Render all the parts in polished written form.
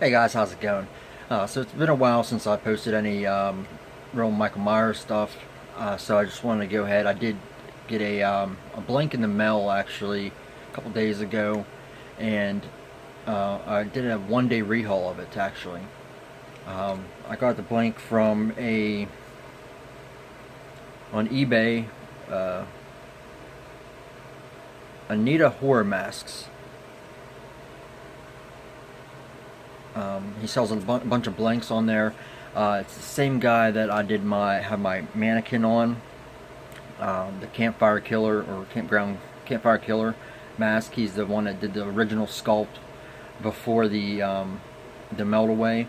Hey guys, how's it going? So it's been a while since I posted any real Michael Myers stuff, so I just wanted to go ahead. I did get a blank in the mail actually a couple days ago, and I did a one-day rehaul of it actually. I got the blank from on eBay, uh, Anita Horror Masks. He sells a bunch of blanks on there. It's the same guy that I did have my mannequin on, the campfire killer or campfire killer mask. He's the one that did the original sculpt before the melt away.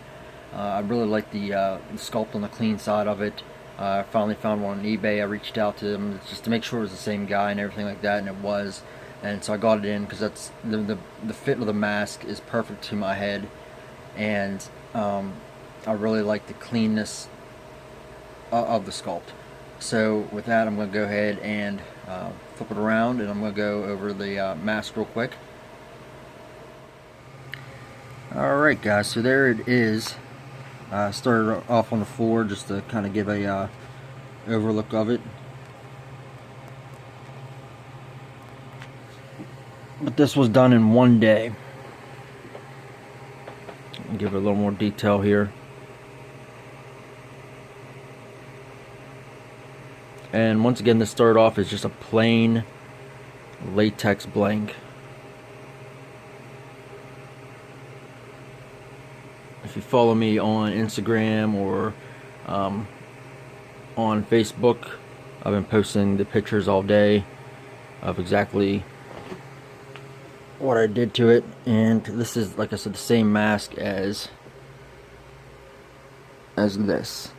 I really like the sculpt on the clean side of it. I finally found one on eBay. I reached out to him just to make sure it was the same guy and everything like that, and it was. And so I got it in because that's the fit of the mask is perfect to my head, and I really like the cleanness of the sculpt. So with that, I'm going to go ahead and flip it around, and I'm going to go over the mask real quick. Alright guys, so there it is. I started off on the floor just to kind of give a overlook of it. But this was done in one day. Give it a little more detail here. And once again, this started off as just a plain latex blank. If you follow me on Instagram or on Facebook, I've been posting the pictures all day of exactly what I did to it. And this is, like I said, the same mask as this.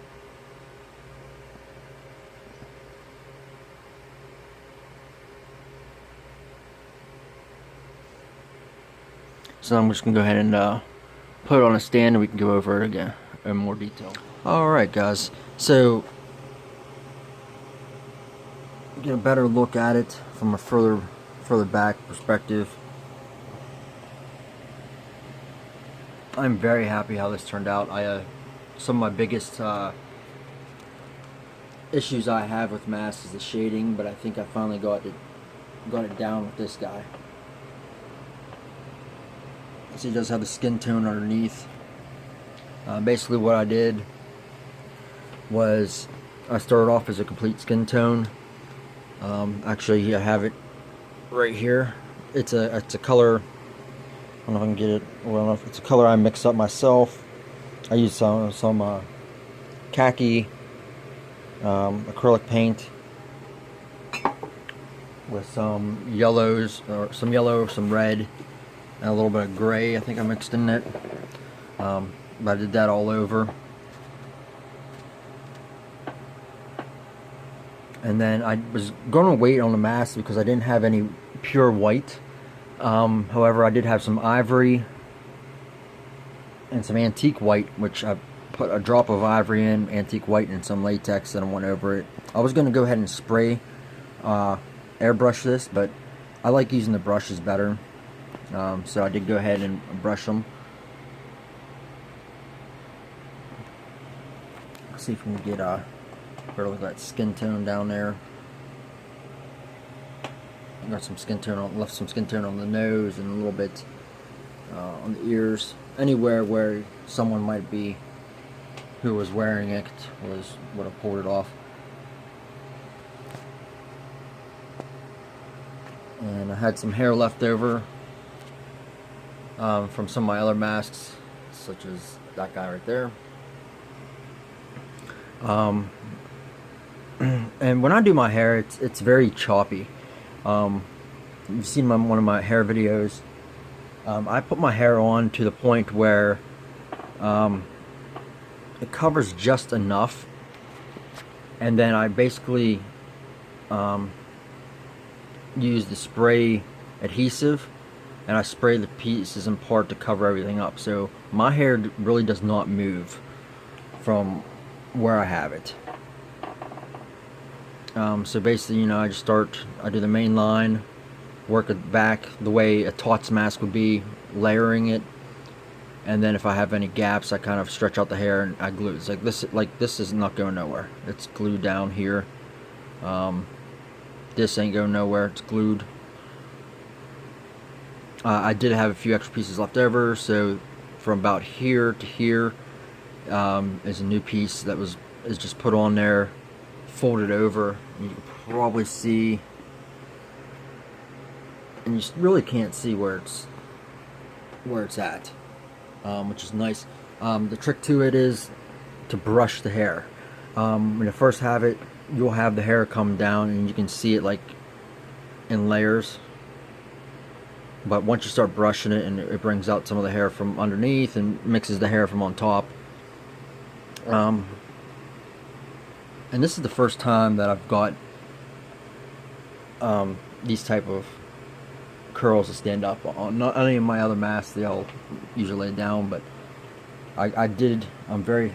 So I'm just gonna go ahead and put it on a stand, and we can go over it again in more detail. Alright guys, so get a better look at it from a further back perspective. I'm very happy how this turned out. Some of my biggest issues I have with masks is the shading, but I think I finally got it down with this guy. So he does have the skin tone underneath. Basically what I did was I started off as a complete skin tone. Actually, I have it right here. It's a color. I don't know if I can get it well enough. It's a color I mix up myself. I use some khaki acrylic paint with some yellows, or some yellow, some red, and a little bit of gray. I think I mixed in it. But I did that all over. And then I was going to wait on the mask because I didn't have any pure white. However, I did have some ivory and some antique white, which I put a drop of ivory in, antique white, and some latex, and I went over it. I was going to go ahead and spray airbrush this, but I like using the brushes better. So I did go ahead and brush them. Let's see if we can get a better look at that skin tone down there. I got some skin tone left some skin tone on the nose, and a little bit on the ears. Anywhere where someone might be who was wearing it would have pulled it off. And I had some hair left over from some of my other masks, such as that guy right there. And when I do my hair, it's very choppy. You've seen one of my hair videos. I put my hair on to the point where it covers just enough, and then I basically use the spray adhesive, and I spray the pieces in part to cover everything up. So my hair really does not move from where I have it. So basically, you know, I do the main line, work it back the way a Tots mask would be, layering it, and then if I have any gaps, I kind of stretch out the hair and I glue. It's like this is not going nowhere. It's glued down here. This ain't going nowhere. It's glued. I did have a few extra pieces left over, so from about here to here is a new piece that is just put on there, folded over. You can probably see, and you really can't see where it's at, which is nice. The trick to it is to brush the hair. When you first have it, you'll have the hair come down and you can see it like in layers, but once you start brushing it, and it brings out some of the hair from underneath and mixes the hair from on top. And this is the first time that I've got these type of curls to stand up on. Not any of my other masks, they all usually lay down, but I'm very,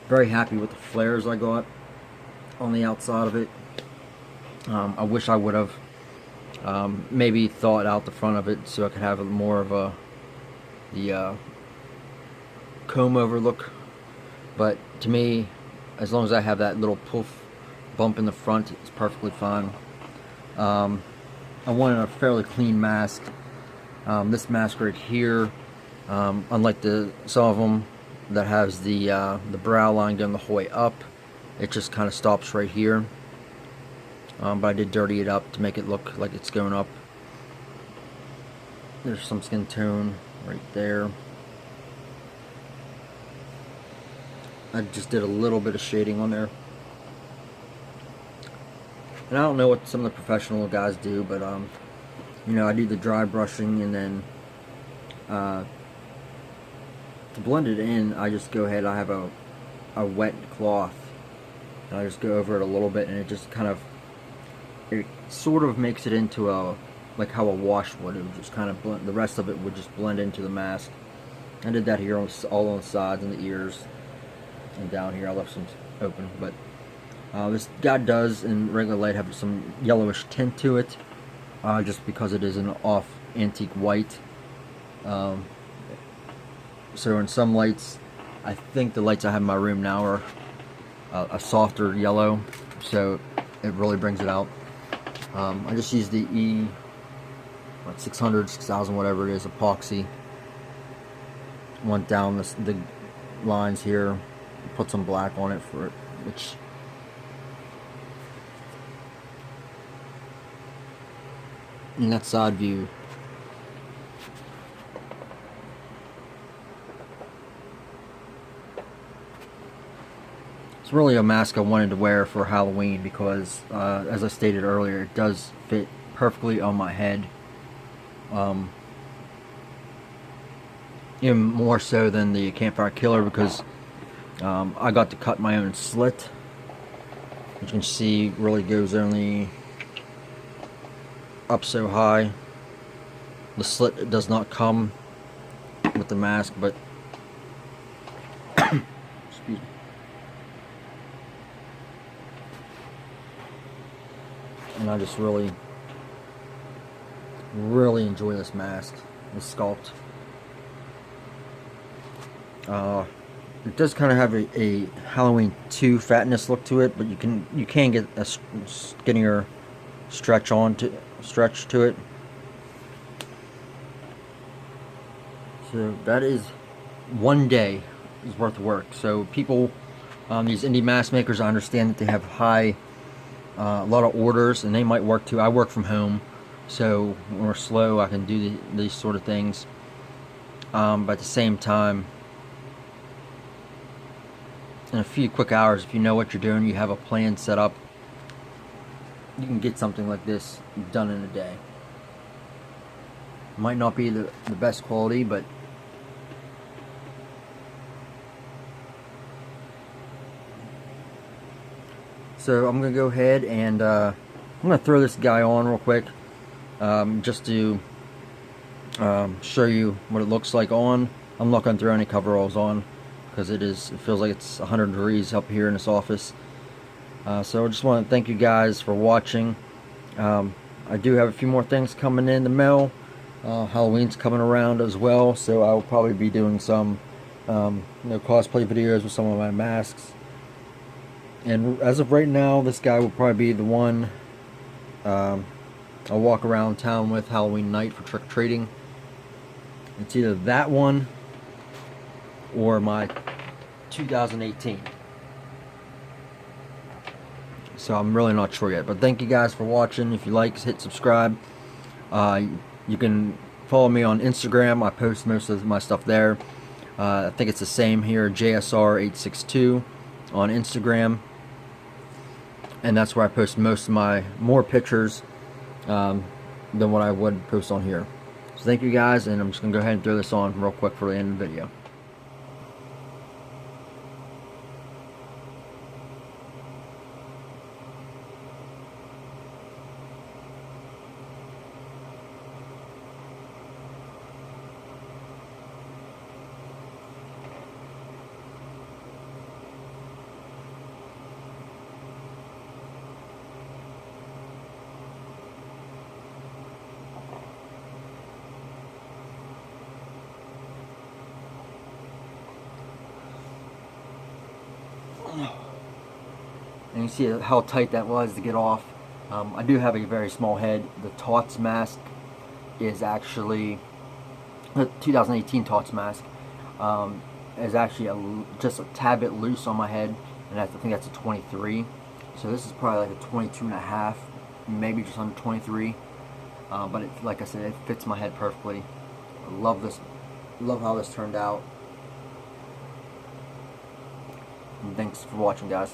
very happy with the flares I got on the outside of it. I wish I would have maybe thawed out the front of it so I could have more of the comb over look, but to me, as long as I have that little poof bump in the front, it's perfectly fine. I wanted a fairly clean mask. This mask right here, unlike some of them that has the brow line going the whole way up, it just kind of stops right here. But I did dirty it up to make it look like it's going up. There's some skin tone right there. I just did a little bit of shading on there. And I don't know what some of the professional guys do, but you know, I do the dry brushing, and then to blend it in, I just go ahead, I have a wet cloth, and I just go over it a little bit, and it just kind of, it sort of makes it into like how a wash would. It would just kind of blend, the rest of it would just blend into the mask. I did that here all on the sides and the ears, and down here I left some open, but this guy does in regular light have some yellowish tint to it, just because it is an off antique white. So in some lights, I think the lights I have in my room now are a softer yellow, so it really brings it out. I just use the 600, 6000, whatever it is, epoxy. Went down the lines here, put some black on it for it, which in that side view, it's really a mask I wanted to wear for Halloween because, as I stated earlier, it does fit perfectly on my head. Even more so than the Campfire Killer, because I got to cut my own slit, which you can see really goes only up so high. The slit does not come with the mask, but excuse me. And I just really enjoy this mask, this sculpt. It does kind of have a Halloween 2 fatness look to it, but you can get a skinnier stretch to it. So that is one day is worth of work. So people, these indie mask makers, I understand that they have a lot of orders, and they might work too. I work from home, so when we're slow, I can do these sort of things. But at the same time, in a few quick hours, if you know what you're doing, you have a plan set up, you can get something like this done in a day. Might not be the best quality, but so I'm gonna go ahead and I'm gonna throw this guy on real quick, just to show you what it looks like on. I'm not gonna throw any coveralls on because it feels like it's 100 degrees up here in this office. So I just want to thank you guys for watching. I do have a few more things coming in the mail. Halloween's coming around as well, so I will probably be doing some cosplay videos with some of my masks. And as of right now, this guy will probably be the one I'll walk around town with Halloween night for trick-or-treating. It's either that one or my 2018. So I'm really not sure yet. But thank you guys for watching. If you like, hit subscribe. You can follow me on Instagram. I post most of my stuff there. I think it's the same here, JSR862 on Instagram. And that's where I post most of my more pictures than what I would post on here. So thank you guys, and I'm just going to go ahead and throw this on real quick for the end of the video. And you see how tight that was to get off. I do have a very small head. The Tots mask is actually, the 2018 Tots mask is actually just a tad bit loose on my head, and I think that's a 23. So this is probably like a 22 and a half, maybe just under 23. But like I said, it fits my head perfectly. I love this. Love how this turned out. And thanks for watching, guys.